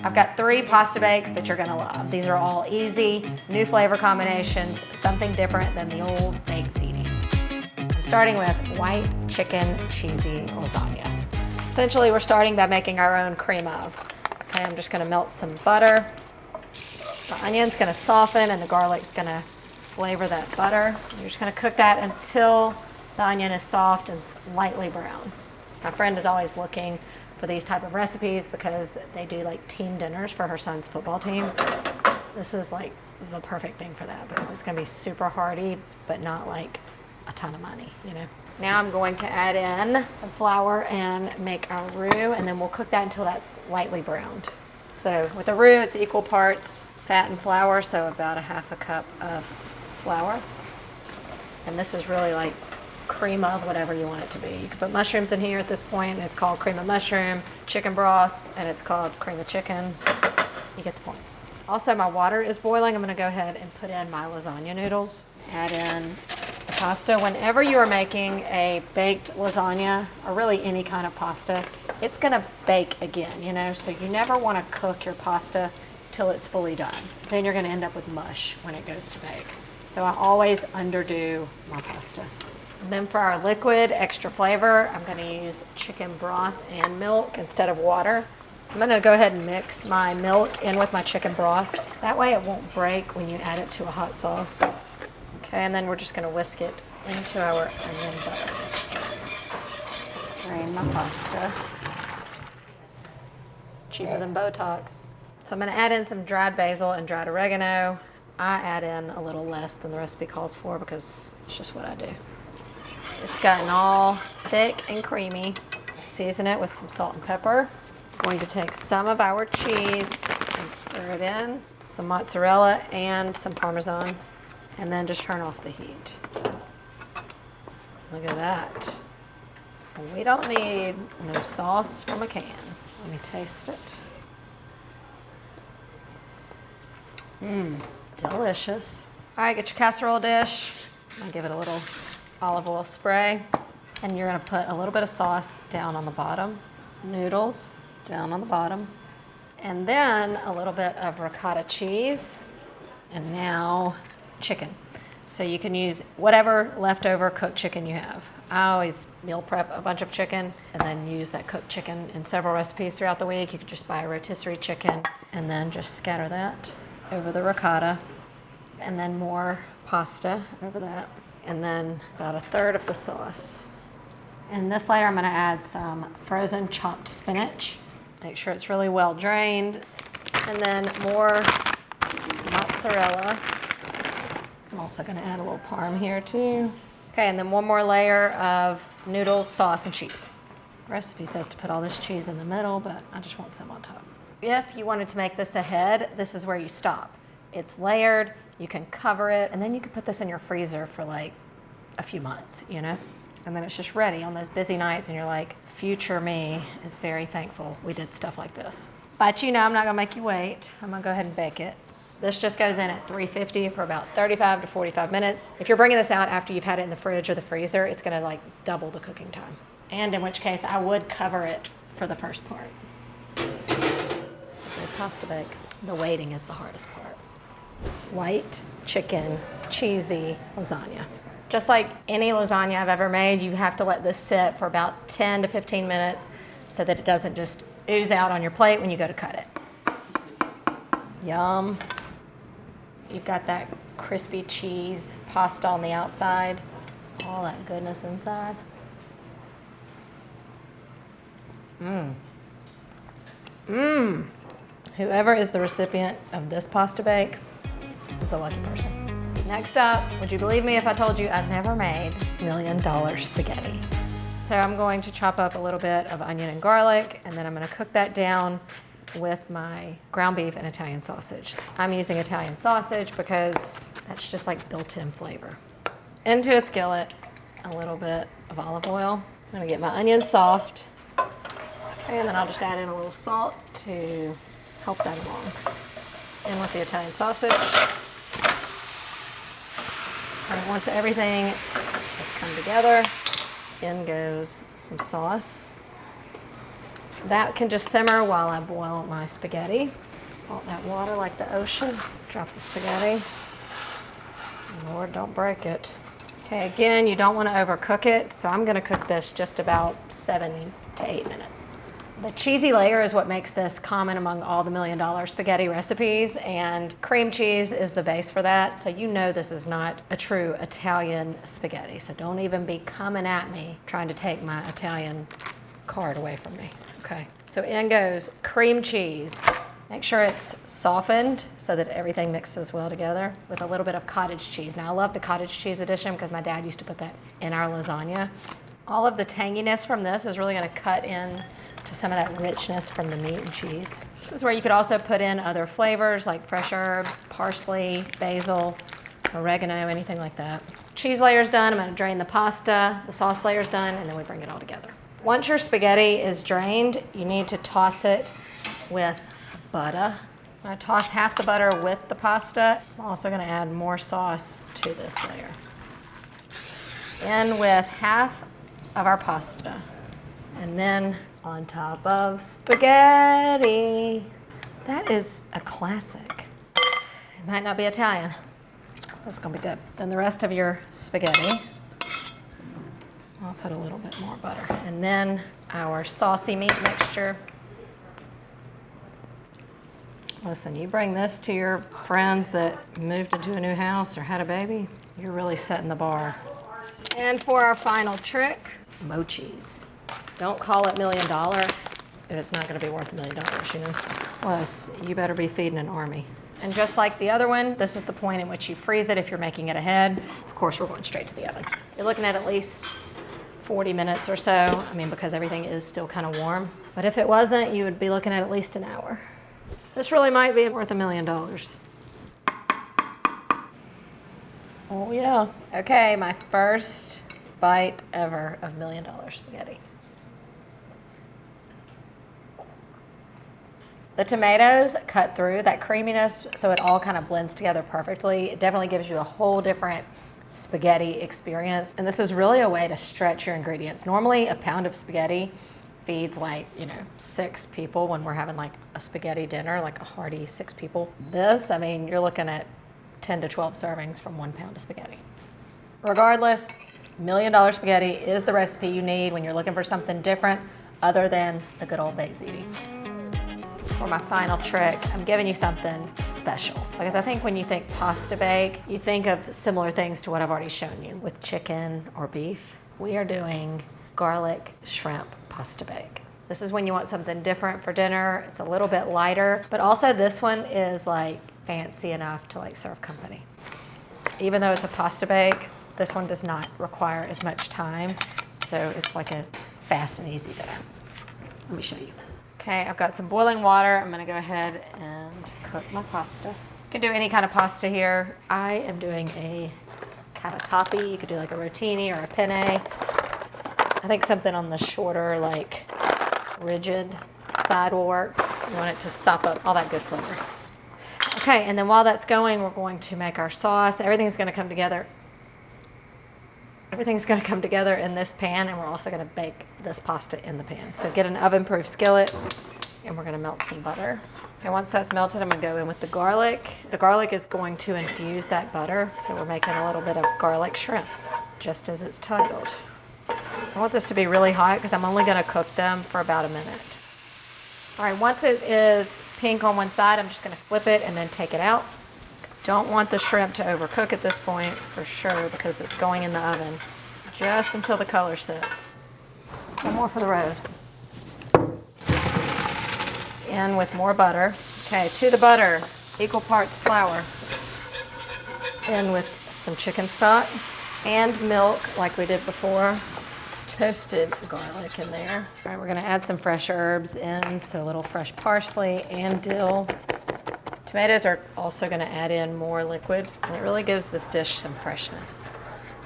I've got 3 pasta bakes that you're gonna love. These are all easy, new flavor combinations, something different than the old bake ziti. I'm starting with white chicken cheesy lasagna. Essentially, we're starting by making our own cream of. Okay, I'm just gonna melt some butter. The onion's gonna soften and the garlic's gonna flavor that butter. You're just gonna cook that until the onion is soft and lightly brown. My friend is always looking for these type of recipes because they do like team dinners for her son's football team. This is like the perfect thing for that because it's gonna be super hearty, but not like a ton of money, you know? Now I'm going to add in some flour and make our roux, and then we'll cook that until that's lightly browned. So with the roux, it's equal parts fat and flour, so about a half a cup of flour. And this is really like cream of whatever you want it to be. You can put mushrooms in here at this point, and it's called cream of mushroom, chicken broth, and it's called cream of chicken. You get the point. Also, my water is boiling. I'm gonna go ahead and put in my lasagna noodles. Add in the pasta. Whenever you are making a baked lasagna, or really any kind of pasta, it's gonna bake again, you know? So you never wanna cook your pasta till it's fully done. Then you're gonna end up with mush when it goes to bake. So I always underdo my pasta. And then for our liquid extra flavor, I'm gonna use chicken broth and milk instead of water. I'm gonna go ahead and mix my milk in with my chicken broth. That way it won't break when you add it to a hot sauce. Okay, and then we're just gonna whisk it into our onion butter. Drain my pasta. Cheaper than Botox. So I'm gonna add in some dried basil and dried oregano. I add in a little less than the recipe calls for because it's just what I do. It's gotten all thick and creamy. Season it with some salt and pepper. Going to take some of our cheese and stir it in, some mozzarella and some Parmesan, and then just turn off the heat. Look at that. We don't need no sauce from a can. Let me taste it. Delicious. All right, get your casserole dish. I'll give it a little olive oil spray. And you're gonna put a little bit of sauce down on the bottom, noodles down on the bottom, and then a little bit of ricotta cheese, and now chicken. So you can use whatever leftover cooked chicken you have. I always meal prep a bunch of chicken and then use that cooked chicken in several recipes throughout the week. You could just buy a rotisserie chicken and then just scatter that over the ricotta, and then more pasta over that, and then about a third of the sauce. And this later I'm gonna add some frozen chopped spinach. Make sure it's really well drained. And then more mozzarella. I'm also gonna add a little parm here too. Okay, and then one more layer of noodles, sauce, and cheese. The recipe says to put all this cheese in the middle, but I just want some on top. If you wanted to make this ahead, this is where you stop. It's layered, you can cover it, and then you can put this in your freezer for like a few months, you know? And then it's just ready on those busy nights, and you're like, future me is very thankful we did stuff like this. But you know, I'm not gonna make you wait. I'm gonna go ahead and bake it. This just goes in at 350 for about 35 to 45 minutes. If you're bringing this out after you've had it in the fridge or the freezer, it's gonna like double the cooking time. And in which case, I would cover it for the first part. It's a good pasta bake. The waiting is the hardest part. White chicken cheesy lasagna. Just like any lasagna I've ever made, you have to let this sit for about 10 to 15 minutes so that it doesn't just ooze out on your plate when you go to cut it. Yum. You've got that crispy cheese pasta on the outside, all that goodness inside. Whoever is the recipient of this pasta bake is a lucky person. Next up, would you believe me if I told you I've never made $1 million spaghetti? So I'm going to chop up a little bit of onion and garlic, and then I'm gonna cook that down with my ground beef and Italian sausage. I'm using Italian sausage because that's just like built-in flavor. Into a skillet, a little bit of olive oil. I'm gonna get my onions soft. Okay, and then I'll just add in a little salt to help that along. In with the Italian sausage. And once everything has come together, in goes some sauce. That can just simmer while I boil my spaghetti. Salt that water like the ocean. Drop the spaghetti. Lord, don't break it. Okay, again, you don't want to overcook it, so I'm going to cook this just about 7 to 8 minutes. The cheesy layer is what makes this common among all the $1 million spaghetti recipes, and cream cheese is the base for that, so you know this is not a true Italian spaghetti, so don't even be coming at me trying to take my Italian card away from me. Okay, so in goes cream cheese. Make sure it's softened so that everything mixes well together with a little bit of cottage cheese. Now, I love the cottage cheese edition because my dad used to put that in our lasagna. All of the tanginess from this is really going to cut in to some of that richness from the meat and cheese. This is where you could also put in other flavors like fresh herbs, parsley, basil, oregano, anything like that. Cheese layer's done. I'm going to drain the pasta. The sauce layer's done, and then we bring it all together. Once your spaghetti is drained, you need to toss it with butter. I'm going to toss half the butter with the pasta. I'm also going to add more sauce to this layer. In with half of our pasta. And then on top of spaghetti. That is a classic. It might not be Italian. That's going to be good. Then the rest of your spaghetti. I'll put a little bit more butter. And then our saucy meat mixture. Listen, you bring this to your friends that moved into a new house or had a baby, you're really setting the bar. And for our final trick, mochis. Don't call it $1 million if it's not going to be worth $1 million, you know. Plus, you better be feeding an army. And just like the other one, this is the point in which you freeze it if you're making it ahead. Of course, we're going straight to the oven. You're looking at least 40 minutes or so, I mean, because everything is still kind of warm. But if it wasn't, you would be looking at least an hour. This really might be worth $1 million. Oh yeah. Okay, my first bite ever of $1 million spaghetti. The tomatoes cut through that creaminess, so it all kind of blends together perfectly. It definitely gives you a whole different spaghetti experience. And this is really a way to stretch your ingredients. Normally, a pound of spaghetti feeds like, 6 people when we're having like a spaghetti dinner, like a hearty 6 people. This, I mean, you're looking at 10 to 12 servings from 1 pound of spaghetti. Regardless, $1 million spaghetti is the recipe you need when you're looking for something different other than the good old baked ziti. For my final trick, I'm giving you something special. Because I think when you think pasta bake, you think of similar things to what I've already shown you with chicken or beef. We are doing garlic shrimp pasta bake. This is when you want something different for dinner. It's a little bit lighter, but also this one is like fancy enough to like serve company. Even though it's a pasta bake, this one does not require as much time. So it's like a fast and easy dinner. Let me show you. Okay, I've got some boiling water. I'm gonna go ahead and cook my pasta. You can do any kind of pasta here. I am doing a cavatappi. You could do like a rotini or a penne. I think something on the shorter, like rigid side will work. You want it to sop up all that good flavor. Okay, and then while that's going, we're going to make our sauce. Everything's gonna come together. Everything's gonna come together in this pan, and we're also gonna bake this pasta in the pan. So get an oven-proof skillet, and we're gonna melt some butter. Okay, once that's melted, I'm gonna go in with the garlic. The garlic is going to infuse that butter, so we're making a little bit of garlic shrimp, just as it's titled. I want this to be really hot because I'm only gonna cook them for about a minute. All right, once it is pink on one side, I'm just gonna flip it and then take it out. Don't want the shrimp to overcook at this point for sure because it's going in the oven just until the color sets. One more for the road. In with more butter. Okay, to the butter, equal parts flour. In with some chicken stock and milk like we did before. Toasted garlic in there. All right, we're gonna add some fresh herbs in, so a little fresh parsley and dill. Tomatoes are also going to add in more liquid, and it really gives this dish some freshness.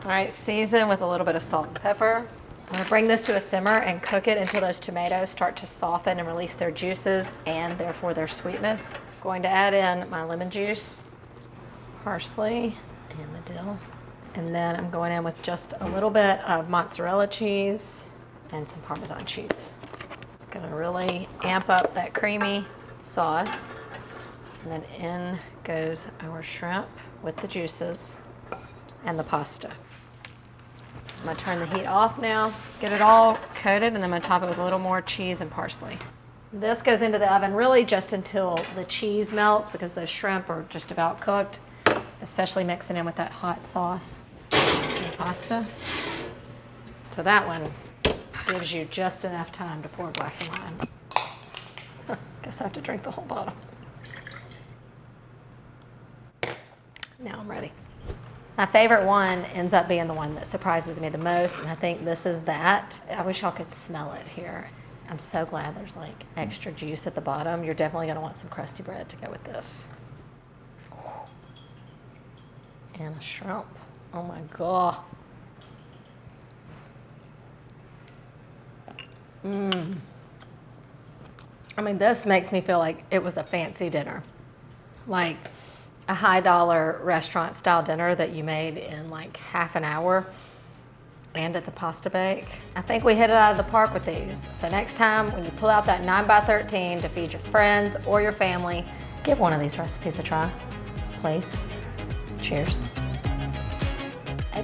All right, season with a little bit of salt and pepper. I'm going to bring this to a simmer and cook it until those tomatoes start to soften and release their juices and therefore their sweetness. I'm going to add in my lemon juice, parsley, and the dill. And then I'm going in with just a little bit of mozzarella cheese and some Parmesan cheese. Gonna really amp up that creamy sauce. And then in goes our shrimp with the juices and the pasta. I'm gonna turn the heat off now, get it all coated, and then I'm gonna top it with a little more cheese and parsley. This goes into the oven really just until the cheese melts because those shrimp are just about cooked, especially mixing in with that hot sauce and pasta. So that one gives you just enough time to pour a glass of wine. Guess I have to drink the whole bottle. Now I'm ready. My favorite one ends up being the one that surprises me the most, and I think this is that. I wish y'all could smell it here. I'm so glad there's like extra juice at the bottom. You're definitely gonna want some crusty bread to go with this. And a shrimp. Oh my God. I mean, this makes me feel like it was a fancy dinner. Like a high dollar restaurant style dinner that you made in like half an hour, and it's a pasta bake. I think we hit it out of the park with these. So next time when you pull out that 9x13 to feed your friends or your family, give one of these recipes a try, please. Cheers. A+.